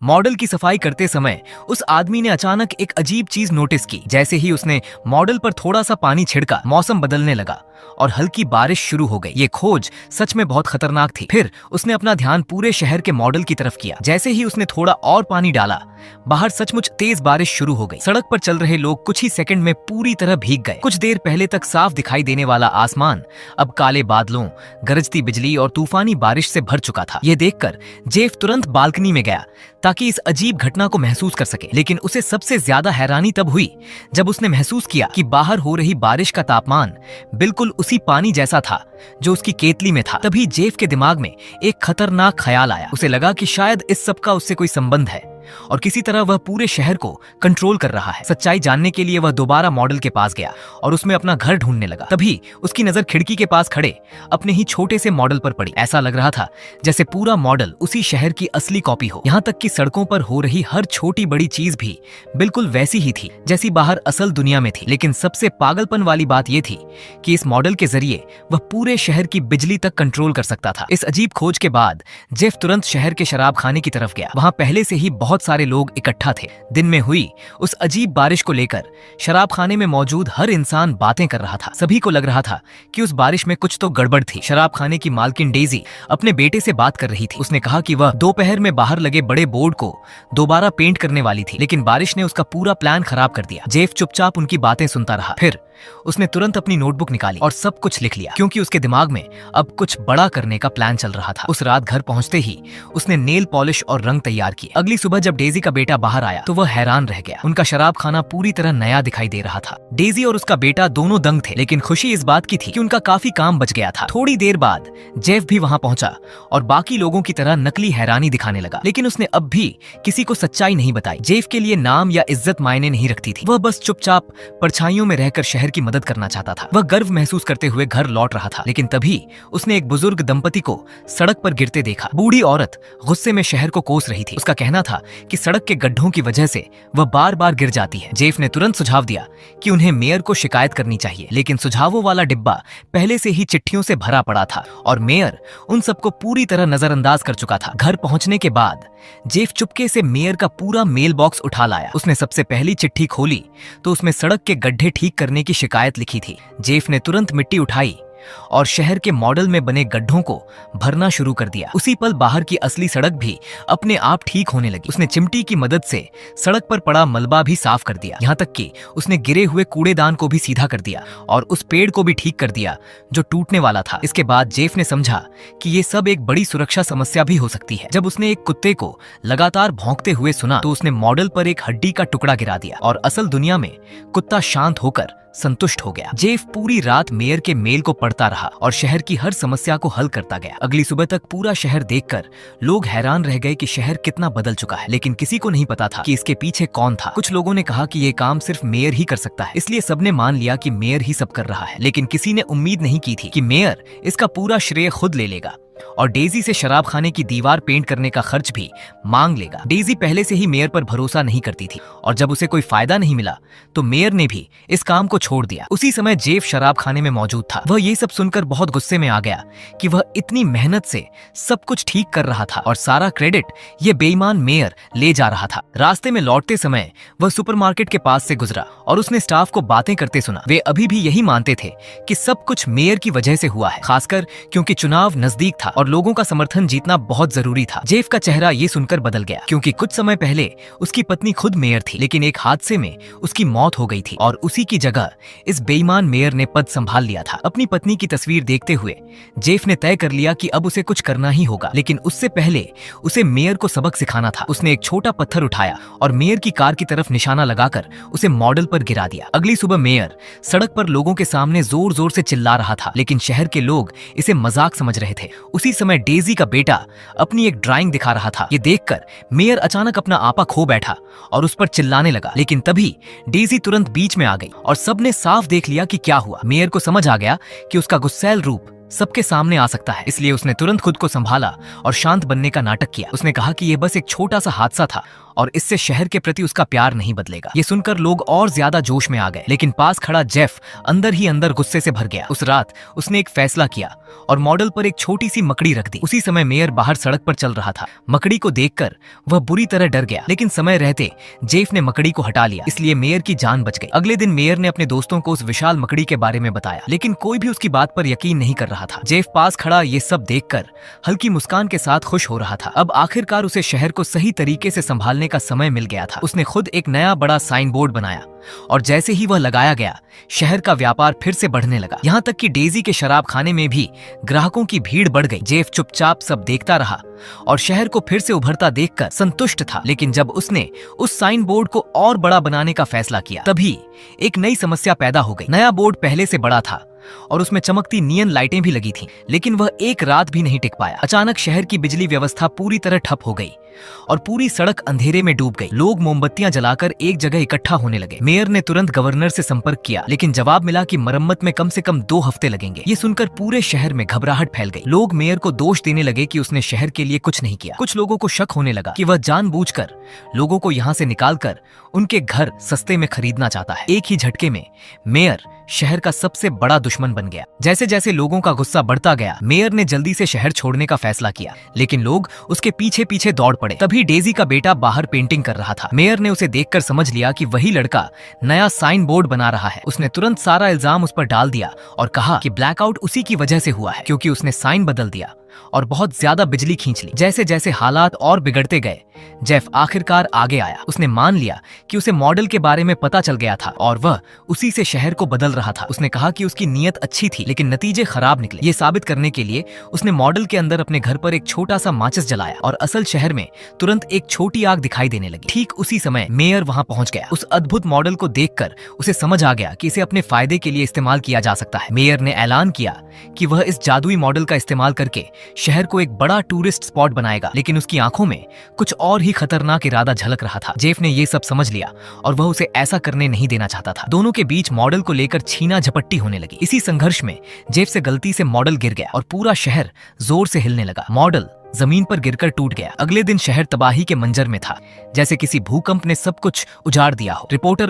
Model की सफाई करते समय उस आदमी ने अचानक एक अजीब चीज नोटिस की। जैसे ही उसने मॉडल पर थोड़ा सा पानी छिड़का, मौसम बदलने लगा और हल्की बारिश शुरू हो गई। ये खोज सच में बहुत खतरनाक थी। फिर उसने अपना ध्यान पूरे शहर के मॉडल की तरफ किया। जैसे ही उसने थोड़ा और पानी डाला, बाहर सचमुच तेज बारिश शुरू हो गई। सड़क पर चल रहे लोग कुछ ही सेकंड में पूरी तरह भीग गए। कुछ देर पहले तक साफ दिखाई देने वाला आसमान अब काले बादलों, गरजती बिजली और तूफानी बारिश से भर चुका था। यह देखकर जेफ तुरंत बालकनी में गया ताकि इस अजीब घटना को महसूस कर सके। लेकिन उसे सबसे ज्यादा हैरानी तब हुई जब उसने महसूस किया कि बाहर हो रही बारिश का तापमान बिल्कुल उसी पानी जैसा था जो उसकी केतली में था। तभी जेफ के दिमाग में एक खतरनाक ख्याल आया। उसे लगा कि शायद इस सब का उससे कोई संबंध है और किसी तरह वह पूरे शहर को कंट्रोल कर रहा है। सच्चाई जानने के लिए वह दोबारा मॉडल के पास गया और उसमें अपना घर ढूंढने लगा। तभी उसकी नजर खिड़की के पास खड़े अपने ही छोटे से मॉडल पर पड़ी। ऐसा लग रहा था जैसे पूरा मॉडल उसी शहर की असली कॉपी हो। यहाँ तक कि सड़कों पर हो रही हर छोटी बड़ी चीज भी बिल्कुल वैसी ही थी जैसी बाहर असल दुनिया में थी। लेकिन सबसे पागलपन वाली बात यह थी कि इस मॉडल के जरिए वह पूरे शहर की बिजली तक कंट्रोल कर सकता था। इस अजीब खोज के बाद जेफ तुरंत शहर के शराब खाने की तरफ गया। वहां पहले से ही बहुत सारे लोग इकट्ठा थे। दिन में हुई उस अजीब बारिश को लेकर शराब खाने में मौजूद हर इंसान बातें कर रहा था। सभी को लग रहा था कि उस बारिश में कुछ तो गड़बड़ थी। शराब खाने की मालकिन डेजी अपने बेटे से बात कर रही थी। उसने कहा कि वह दोपहर में बाहर लगे बड़े बोर्ड को दोबारा पेंट करने वाली थी, लेकिन बारिश ने उसका पूरा प्लान खराब कर दिया। जेफ चुपचाप उनकी बातें सुनता रहा। फिर उसने तुरंत अपनी नोटबुक निकाली और सब कुछ लिख लिया, क्योंकि उसके दिमाग में अब कुछ बड़ा करने का प्लान चल रहा था। उस रात घर पहुंचते ही उसने नेल पॉलिश और रंग तैयार किए। अगली सुबह जब डेजी का बेटा बाहर आया तो वह हैरान रह गया। उनका शराब खाना पूरी तरह नया दिखाई दे रहा था। डेजी और उसका बेटा दोनों दंग थे, लेकिन खुशी इस बात की थी कि उनका काफी काम बच गया था। थोड़ी देर बाद जेफ भी वहां पहुंचा और बाकी लोगों की तरह नकली हैरानी दिखाने लगा, लेकिन उसने अब भी किसी को सच्चाई नहीं बताई। जेफ के लिए नाम या इज्जत मायने नहीं रखती थी। वह बस चुपचाप परछाइयों में रहकर शहर की मदद करना चाहता था। वह गर्व महसूस करते हुए घर लौट रहा था, लेकिन तभी उसने एक बुजुर्ग दंपति को सड़क पर गिरते देखा। बूढ़ी औरत गुस्से में शहर को कोस रही थी। उसका कहना था कि सड़क के गड्ढों की वजह से वह बार बार गिर जाती है। जेफ ने तुरंत सुझाव दिया कि उन्हें मेयर को शिकायत करनी चाहिए, लेकिन सुझावों वाला डिब्बा पहले से ही चिट्ठियों से भरा पड़ा था और मेयर उन सबको पूरी तरह नजरअंदाज कर चुका था। घर पहुंचने के बाद जेफ चुपके से मेयर का पूरा मेल बॉक्स उठा लाया। उसने सबसे पहली चिट्ठी खोली तो उसमें सड़क के गड्ढे ठीक करने की शिकायत लिखी थी। जेफ ने तुरंत मिट्टी उठाई और शहर के मॉडल में बने गड्ढों को भरना शुरू कर दिया। उसी पल बाहर की असली सड़क भी अपने आप ठीक होने लगी। उसने चिमटी की मदद से सड़क पर पड़ा मलबा भी साफ कर दिया, यहाँ तक कि उसने गिरे हुए कूड़ेदान को भी सीधा कर दिया और उस पेड़ को भी ठीक कर दिया जो टूटने वाला था। इसके बाद जेफ ने समझा कि ये सब एक बड़ी सुरक्षा समस्या भी हो सकती है। जब उसने एक कुत्ते को लगातार भौंकते हुए सुना तो उसने मॉडल पर एक हड्डी का टुकड़ा गिरा दिया और असल दुनिया में कुत्ता शांत होकर संतुष्ट हो गया। जेफ पूरी रात मेयर के मेल को पढ़ता रहा और शहर की हर समस्या को हल करता गया। अगली सुबह तक पूरा शहर देखकर लोग हैरान रह गए कि शहर कितना बदल चुका है, लेकिन किसी को नहीं पता था कि इसके पीछे कौन था। कुछ लोगों ने कहा कि ये काम सिर्फ मेयर ही कर सकता है, इसलिए सबने मान लिया कि मेयर ही सब कर रहा है। लेकिन किसी ने उम्मीद नहीं की थी कि मेयर इसका पूरा श्रेय खुद ले लेगा और डेजी से शराब खाने की दीवार पेंट करने का खर्च भी मांग लेगा। डेजी पहले से ही मेयर पर भरोसा नहीं करती थी और जब उसे कोई फायदा नहीं मिला तो मेयर ने भी इस काम को छोड़ दिया। उसी समय जेफ शराब खाने में मौजूद था। वह ये सब सुनकर बहुत गुस्से में आ गया कि वह इतनी मेहनत से सब कुछ ठीक कर रहा था और सारा क्रेडिट ये बेईमान मेयर ले जा रहा था। रास्ते में लौटते समय वह सुपरमार्केट के पास से गुजरा और उसने स्टाफ को बातें करते सुना। वे अभी भी यही मानते थे कि सब कुछ मेयर की वजह से हुआ है, खासकर क्योंकि चुनाव नजदीक था और लोगों का समर्थन जीतना बहुत जरूरी था। जेफ का चेहरा ये सुनकर बदल गया, क्योंकि कुछ समय पहले उसकी पत्नी खुद मेयर थी, लेकिन एक हादसे में उसकी मौत हो गई थी और उसी की जगह इस बेईमान मेयर ने पद संभाल लिया था। अपनी पत्नी की तस्वीर देखते हुए जेफ ने तय कर लिया कि अब उसे कुछ करना ही होगा, लेकिन उससे पहले उसे मेयर को सबक सिखाना था। उसने एक छोटा पत्थर उठाया और मेयर की कार की तरफ निशाना लगाकर उसे मॉडल पर गिरा दिया। अगली सुबह मेयर सड़क पर लोगों के सामने जोर जोर से चिल्ला रहा था, लेकिन शहर के लोग इसे मजाक समझ रहे थे। उसी समय डेजी का बेटा अपनी एक ड्राइंग दिखा रहा था। ये देखकर मेयर अचानक अपना आपा खो बैठा और उस पर चिल्लाने लगा, लेकिन तभी डेजी तुरंत बीच में आ गई और सबने साफ देख लिया कि क्या हुआ। मेयर को समझ आ गया कि उसका गुस्सैल रूप सबके सामने आ सकता है। इसलिए उसने तुरंत खुद को संभाला और शांत बनने का नाटक किया। उसने कहा कि यह बस एक छोटा सा हादसा था और इससे शहर के प्रति उसका प्यार नहीं बदलेगा। ये सुनकर लोग और ज्यादा जोश में आ गए, लेकिन पास खड़ा जेफ अंदर ही अंदर गुस्से से भर गया। उस रात उसने एक फैसला किया और मॉडल पर एक छोटी सी मकड़ी रख दी। उसी समय मेयर बाहर सड़क पर चल रहा था। मकड़ी को देखकर वह बुरी तरह डर गया, लेकिन समय रहते जेफ ने मकड़ी को हटा लिया, इसलिए मेयर की जान बच गई। अगले दिन मेयर ने अपने दोस्तों को उस विशाल मकड़ी के बारे में बताया, लेकिन कोई भी उसकी बात पर यकीन नहीं कर रहा था। जेफ पास खड़ा ये सब देखकर हल्की मुस्कान के साथ खुश हो रहा था। अब आखिरकार उसे शहर को सही तरीके से संभालने का समय मिल गया था। उसने खुद एक नया बड़ा साइन बोर्ड बनाया और जैसे ही वह लगाया गया, शहर का व्यापार फिर से बढ़ने लगा। यहाँ तक कि डेजी के शराब खाने में भी ग्राहकों की भीड़ बढ़ गई। जेफ चुपचाप सब देखता रहा और शहर को फिर से उभरता देखकर संतुष्ट था। लेकिन जब उसने उस साइन बोर्ड को और बड़ा बनाने का फैसला किया, तभी एक नई समस्या पैदा हो गई। नया बोर्ड पहले से बड़ा था और उसमें चमकती नियन लाइटें भी लगी थीं, लेकिन वह एक रात भी नहीं टिक पाया। अचानक शहर की बिजली व्यवस्था पूरी तरह ठप हो गई और पूरी सड़क अंधेरे में डूब गई। लोग मोमबत्तियां जलाकर एक जगह इकट्ठा होने लगे। मेयर ने तुरंत गवर्नर से संपर्क किया, लेकिन जवाब मिला कि मरम्मत में कम से कम 2 हफ्ते लगेंगे। ये सुनकर पूरे शहर में घबराहट फैल गई। लोग मेयर को दोष देने लगे कि उसने शहर के लिए कुछ नहीं किया। कुछ लोगों को शक होने लगा कि वह जानबूझकर लोगों को यहाँ से निकालकर उनके घर सस्ते में खरीदना चाहता है। एक ही झटके में मेयर शहर का सबसे बड़ा दुश्मन बन गया। जैसे जैसे लोगों का गुस्सा बढ़ता गया, मेयर ने जल्दी से शहर छोड़ने का फैसला किया, लेकिन लोग उसके पीछे पीछे दौड़ पड़े। तभी डेजी का बेटा बाहर पेंटिंग कर रहा था। मेयर ने उसे देखकर समझ लिया कि वही लड़का नया साइन बोर्ड बना रहा है। उसने तुरंत सारा इल्जाम उस पर डाल दिया और कहा कि ब्लैकआउट उसी की वजह से हुआ है, क्योंकि उसने साइन बदल दिया और बहुत ज्यादा बिजली खींच ली। जैसे जैसे हालात और बिगड़ते गए, जेफ आखिरकार आगे आया। उसने मान लिया कि उसे मॉडल के बारे में पता चल गया था और वह उसी से शहर को बदल रहा था। उसने कहा कि उसकी नीयत अच्छी थी, लेकिन नतीजे खराब निकले। ये साबित करने के लिए उसने मॉडल के अंदर अपने घर पर एक छोटा सा माचिस जलाया और असल शहर में तुरंत एक छोटी आग दिखाई देने लगी। ठीक उसी समय मेयर वहां पहुंच गया। उस अद्भुत मॉडल को देखकर उसे समझ आ गया कि इसे अपने फायदे के लिए इस्तेमाल किया जा सकता है। मेयर ने ऐलान किया कि वह इस जादुई मॉडल का इस्तेमाल करके शहर को एक बड़ा टूरिस्ट स्पॉट बनाएगा, लेकिन उसकी आंखों में कुछ और ही खतरनाक इरादा झलक रहा था। जेफ ने ये सब समझ लिया और वह उसे ऐसा करने नहीं देना चाहता था। दोनों के बीच मॉडल को लेकर छीना झपट्टी होने लगी। इसी संघर्ष में जेफ से गलती से मॉडल गिर गया और पूरा शहर जोर से हिलने लगा। मॉडल जमीन पर गिरकर टूट गया। अगले दिन शहर तबाही के मंजर में था, जैसे किसी भूकंप ने सब कुछ उजाड़ दिया हो। रिपोर्टर